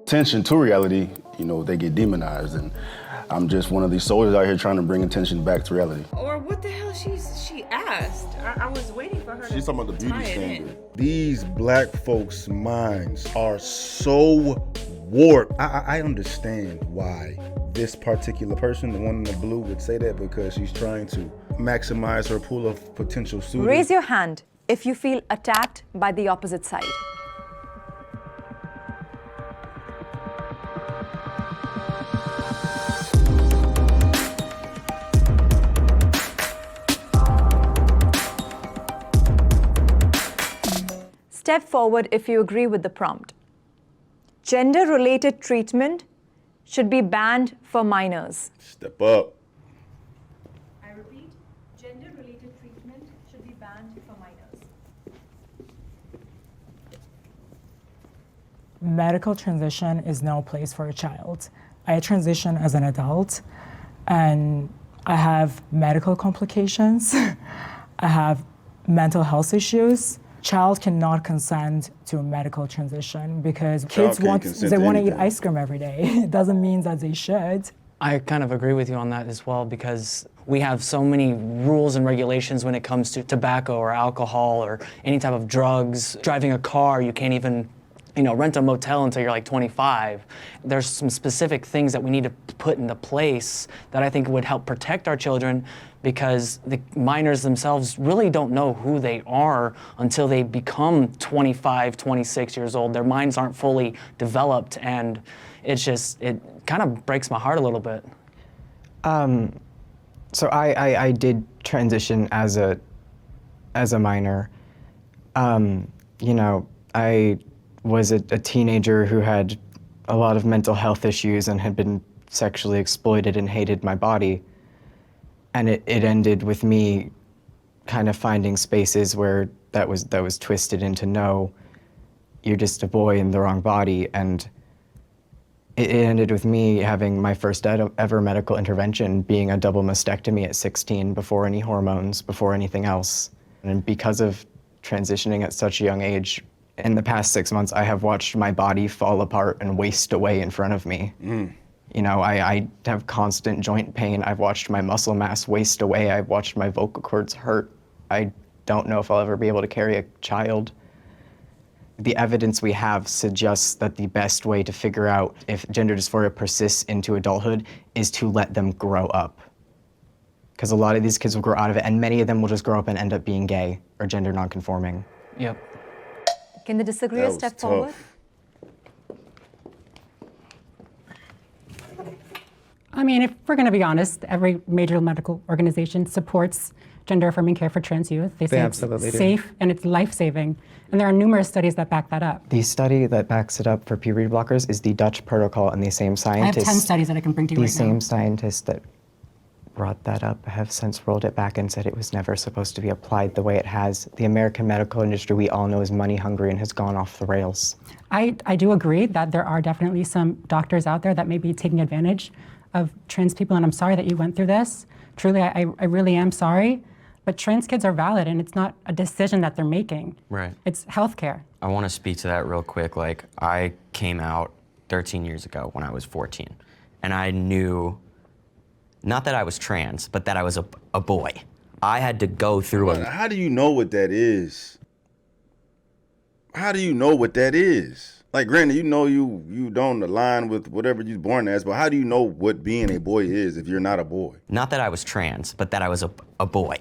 attention to reality, you know, they get demonized. And I'm just one of these soldiers out here trying to bring attention back to reality. Or what the hell she asked? I was waiting for her to. She's talking about the beauty tie it in. standard. These black folks' minds are so warped. I understand why this particular person, the one in the blue, would say that, because she's trying to maximize her pool of potential suitors. Raise your hand if you feel attacked by the opposite side. Step forward if you agree with the prompt. Gender-related treatment should be banned for minors. Step up. I repeat, gender-related treatment should be banned for minors. Medical transition is no place for a child. I transition as an adult, and I have medical complications. I have mental health issues. Child cannot consent to a medical transition because kids want to eat ice cream every day. It doesn't mean that they should. I kind of agree with you on that as well, because we have so many rules and regulations when it comes to tobacco or alcohol or any type of drugs. Driving a car, you can't even rent a motel until you're like 25. There's some specific things that we need to put into place that I think would help protect our children, because the minors themselves really don't know who they are until they become 25, 26 years old. Their minds aren't fully developed, and it kind of breaks my heart a little bit. So I did transition as a minor. I was a teenager who had a lot of mental health issues and had been sexually exploited and hated my body. And it ended with me kind of finding spaces where that was twisted into, no, you're just a boy in the wrong body. And it ended with me having my first ever medical intervention being a double mastectomy at 16, before any hormones, before anything else. And because of transitioning at such a young age, in the past 6 months, I have watched my body fall apart and waste away in front of me. I have constant joint pain. I've watched my muscle mass waste away. I've watched my vocal cords hurt. I don't know if I'll ever be able to carry a child. The evidence we have suggests that the best way to figure out if gender dysphoria persists into adulthood is to let them grow up. Because a lot of these kids will grow out of it, and many of them will just grow up and end up being gay or gender nonconforming. Yep. Can the disagreeer step forward? I mean, if we're going to be honest, every major medical organization supports gender-affirming care for trans youth. They say it's safe and it's life-saving. And there are numerous studies that back that up. The study that backs it up for puberty blockers is the Dutch protocol, and the same scientists— I have 10 studies that I can bring to you right now. The same scientists that brought that up have since rolled it back and said it was never supposed to be applied the way it has. The American medical industry, we all know, is money hungry and has gone off the rails. I do agree that there are definitely some doctors out there that may be taking advantage of trans people, and I'm sorry that you went through this. Truly, I really am sorry. But trans kids are valid, and it's not a decision that they're making. Right. It's healthcare. I want to speak to that real quick. Like, I came out 13 years ago when I was 14, and I knew, not that I was trans, but that I was a boy. I had to go through How do you know what that is? How do you know what that is? Like, granted, you don't align with whatever you're born as, but how do you know what being a boy is if you're not a boy? Not that I was trans, but that I was a boy.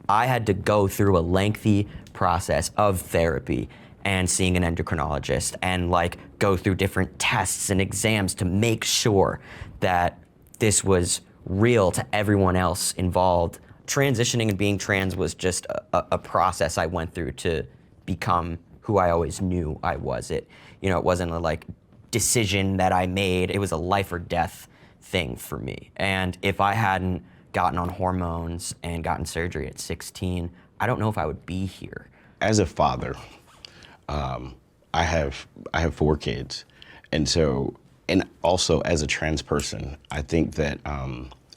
I had to go through a lengthy process of therapy and seeing an endocrinologist and go through different tests and exams to make sure that this was real to everyone else involved. Transitioning and being trans was just a process I went through to become who I always knew I was. It wasn't a decision that I made. It was a life or death thing for me. And if I hadn't gotten on hormones and gotten surgery at 16, I don't know if I would be here. As a father, I have 4 kids, and also as a trans person, I think that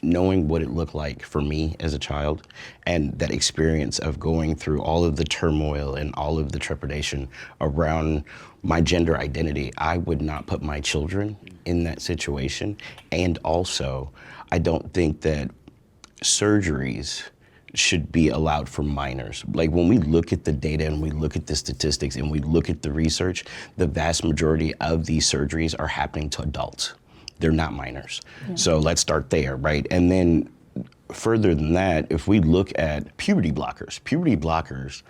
knowing what it looked like for me as a child, and that experience of going through all of the turmoil and all of the trepidation around my gender identity, I would not put my children in that situation. And also, I don't think that surgeries should be allowed for minors. Like, when we look at the data and we look at the statistics and we look at the research, the vast majority of these surgeries are happening to adults. They're not minors. So let's start there, right? And then further than that, if we look at puberty blockers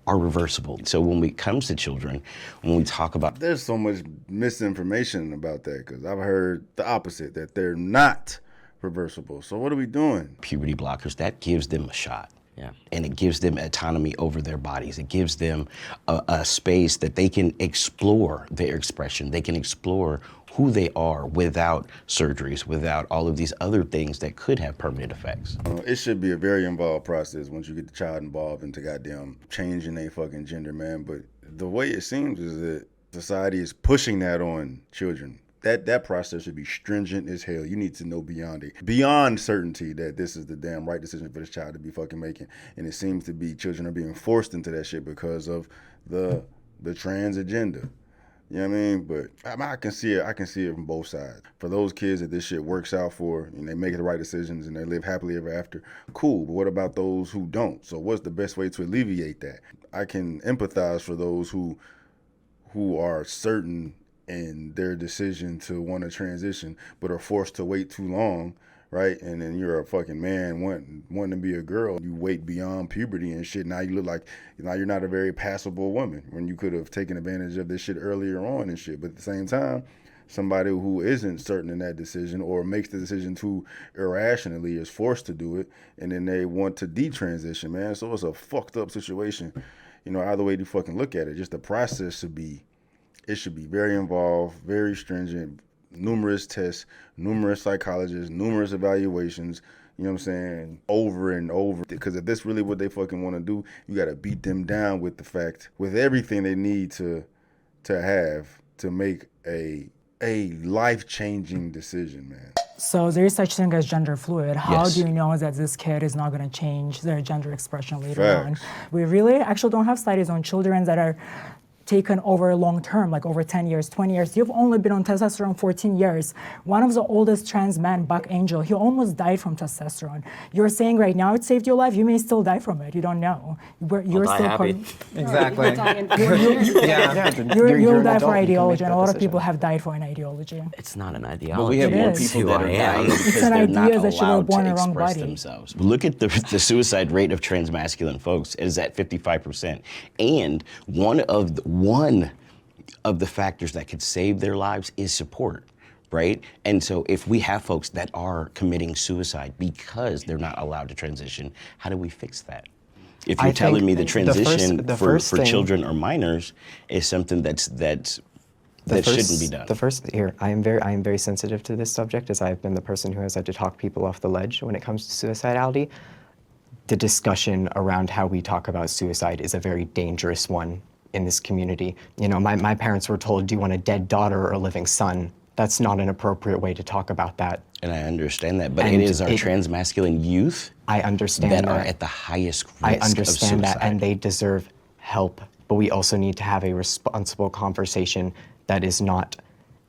are reversible. So when it comes to children, when we talk about, There's so much misinformation about that because I've heard the opposite, that they're not reversible. So what are we doing? puberty blockers, that gives them a shot. Yeah. And it gives them autonomy over their bodies. It gives them a space that they can explore their expression. They can explore who they are without surgeries, without all of these other things that could have permanent effects. It should be a very involved process once you get the child involved into goddamn changing their fucking gender, man. But the way it seems is that society is pushing that on children. That process should be stringent as hell. You need to know beyond certainty that this is the damn right decision for this child to be fucking making. And it seems to be children are being forced into that shit because of the trans agenda. You know what I mean? But I can see it from both sides. For those kids that this shit works out for and they make the right decisions and they live happily ever after, cool. But what about those who don't? So what's the best way to alleviate that? I can empathize for those who are certain in their decision to want to transition, but are forced to wait too long, right? And then you're a fucking man wanting to be a girl. You wait beyond puberty and shit. Now you look like, now you're not a very passable woman when you could have taken advantage of this shit earlier on and shit. But at the same time, somebody who isn't certain in that decision or makes the decision too irrationally is forced to do it, and then they want to detransition, man. So it's a fucked up situation. You know, either way you fucking look at it, just the process should be very involved, very stringent, numerous tests, numerous psychologists, numerous evaluations, you know what I'm saying, over and over. Because if that's really what they fucking want to do, you got to beat them down with the fact, with everything they need to have to make a life-changing decision, man. So there is such thing as gender fluid. How Yes. do you know that this kid is not going to change their gender expression later Facts. on? We really actually don't have studies on children that are taken over long term, like over 10 years, 20 years. You've only been on testosterone 14 years. One of the oldest trans men, Buck Angel, he almost died from testosterone. You're saying right now it saved your life, you may still die from it. You don't know. You're die still happy. Exactly. You'll an die adult, for you can ideology, make and that a lot of decision. people have died for an ideology. It's not an ideology. But we have It more is. people Who that are I am. dying because It's an they're not idea that you were allowed born to in the wrong express body. themselves. Look at the suicide rate of transmasculine folks. It is at 55%. And one of the factors that could save their lives is support, right? And so if we have folks that are committing suicide because they're not allowed to transition, how do we fix that? If you're I telling think me the transition the for first thing- children or minors is something that shouldn't be done. The first here, I am very sensitive to this subject, as I've been the person who has had to talk people off the ledge when it comes to suicidality. The discussion around how we talk about suicide is a very dangerous one in this community. You know, my parents were told, do you want a dead daughter or a living son? That's not an appropriate way to talk about that. And I understand that, but And it is our it- transmasculine youth I understand that that. are at the highest risk I of understand that, suicide. and they deserve help. But we also need to have a responsible conversation that is not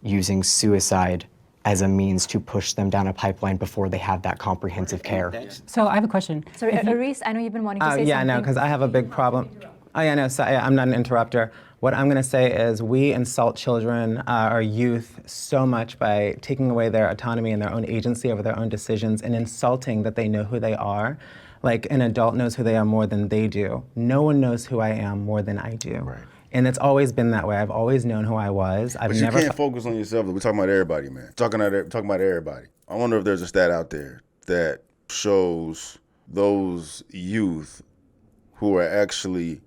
using suicide as a means to push them down a pipeline before they have that comprehensive care. So I have a question. Sorry, Aris, I know you've been wanting to say Yeah, something. no, because I have a big problem. Oh, yeah, no, so, I'm not an interrupter. What I'm going to say is we insult children, our youth, so much by taking away their autonomy and their own agency over their own decisions and insulting that they know who they are. Like an adult knows who they are more than they do. No one knows who I am more than I do. Right. And it's always been that way. I've always known who I was. I've But you never can't focus on yourself. We're talking about everybody, man. Talking about everybody. I wonder if there's a stat out there that shows those youth who are actually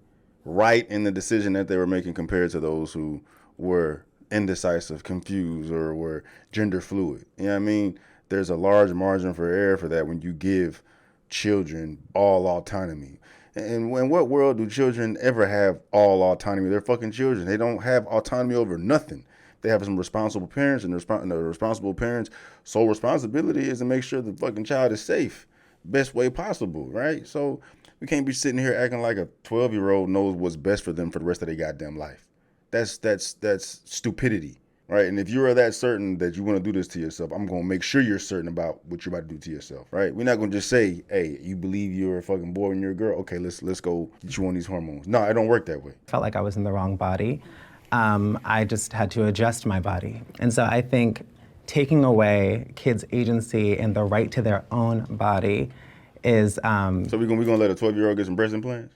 right in the decision that they were making compared to those who were indecisive, confused, or were gender fluid. You know what I mean? There's a large margin for error for that when you give children all autonomy. And in what world do children ever have all autonomy? They're fucking children. They don't have autonomy over nothing They have some responsible parents, and the responsible parents' sole responsibility is to make sure the fucking child is safe, best way possible, right? So we can't be sitting here acting like a 12-year-old knows what's best for them for the rest of their goddamn life. That's stupidity, right? And if you're that certain that you want to do this to yourself, I'm gonna make sure you're certain about what you're about to do to yourself, right? We're not gonna just say, hey, you believe you're a fucking boy and you're a girl, okay, let's go get you on these hormones. No, it don't work that way. Felt like I was in the wrong body. I just had to adjust my body. And so I think taking away kids' agency and the right to their own body is... So we're gonna let a 12-year-old get some breast implants?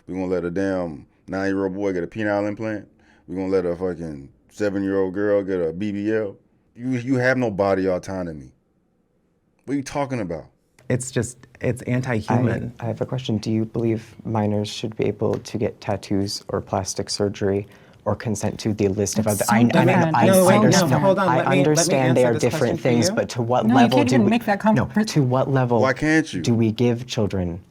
We're gonna let a damn 9-year-old boy get a penile implant? We're gonna let a fucking 7-year-old girl get a BBL? You have no body autonomy. What are you talking about? It's anti-human. I have a question. Do you believe minors should be able to get tattoos or plastic surgery or consent to the list of other? so different. Hold on. I Let me understand they answer are this different question for things, you. but to what No, you level can't do even we? make that No, to what level? Why can't you? Do we give children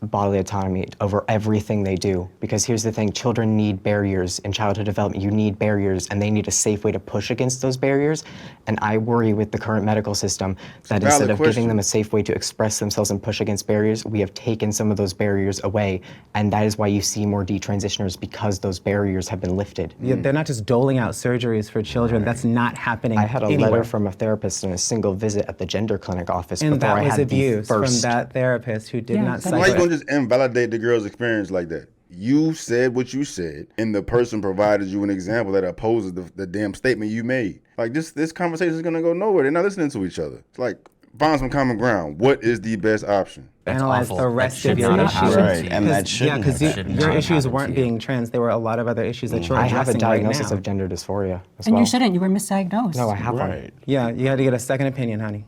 bodily autonomy over everything they do? Because here's the thing, children need barriers in childhood development. You need barriers, and they need a safe way to push against those barriers. And I worry with the current medical system that instead of giving them a safe way to express themselves and push against barriers, we have taken some of those barriers away. And that is why you see more detransitioners, because those barriers have been lifted. Yeah, they're not just doling out surgeries for children. That's not happening I had a anywhere. letter from a therapist in a single visit at the gender clinic office And before that I was had abuse the from first. that therapist who did not Why cite you it. gonna just invalidate the girl's experience like that? You said what you said, and the person provided you an example that opposes the damn statement you made. Like this conversation is gonna go nowhere. They're not listening to each other. It's like, find some common ground. What is the best option? Analyze the rest of your issues. Right, and that shouldn't have happened. your issues weren't being trans. There were a lot of other issues that you're I have a addressing right diagnosis now. of gender dysphoria as And well. you shouldn't. You were misdiagnosed. No, I have one. Yeah, you had to get a second opinion, honey.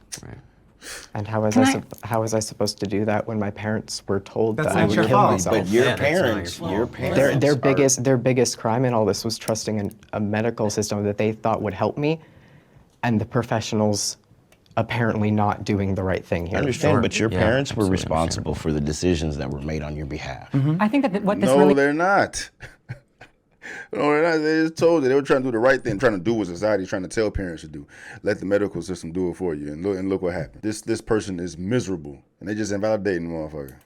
And how was Can how was I supposed to do that when my parents were told That's that not I would your kill fault. myself? But your parents, Their biggest crime in all this was trusting a medical system that they thought would help me, and the professionals apparently not doing the right thing here. I understand, but your parents were responsible for the decisions that were made on your behalf. I think that what this No, really... they're not. No, they're not. They just told you they were trying to do the right thing, trying to do what society's trying to tell parents to do. Let the medical system do it for you, and look what happened. This person is miserable, and they just invalidating the motherfucker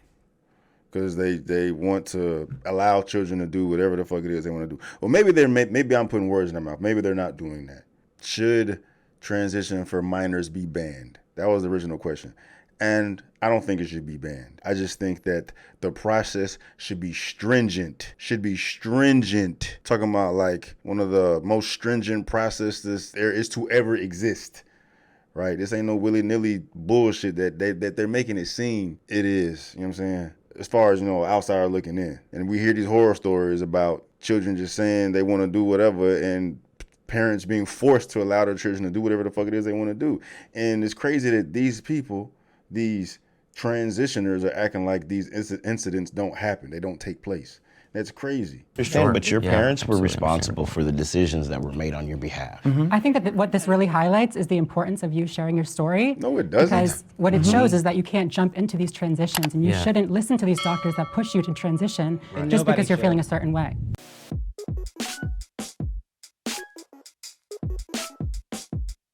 because they want to allow children to do whatever the fuck it is they want to do. Well, maybe I'm putting words in their mouth. Maybe they're not doing that. Should transition for minors be banned? That was the original question. And I don't think it should be banned. I just think that the process should be stringent. Talking about like one of the most stringent processes there is to ever exist. Right? This ain't no willy-nilly bullshit that they're making it seem it is. You know what I'm saying? As far as, outsider looking in. And we hear these horror stories about children just saying they want to do whatever and parents being forced to allow their children to do whatever the fuck it is they want to do. And it's crazy that these people, these transitioners, are acting like these incidents don't happen. They don't take place. That's crazy. Understand, but your parents were responsible for the decisions that were made on your behalf. I think that what this really highlights is the importance of you sharing your story. No, it doesn't. Because what it shows is that you can't jump into these transitions, and you shouldn't listen to these doctors that push you to transition just because you're feeling a certain way.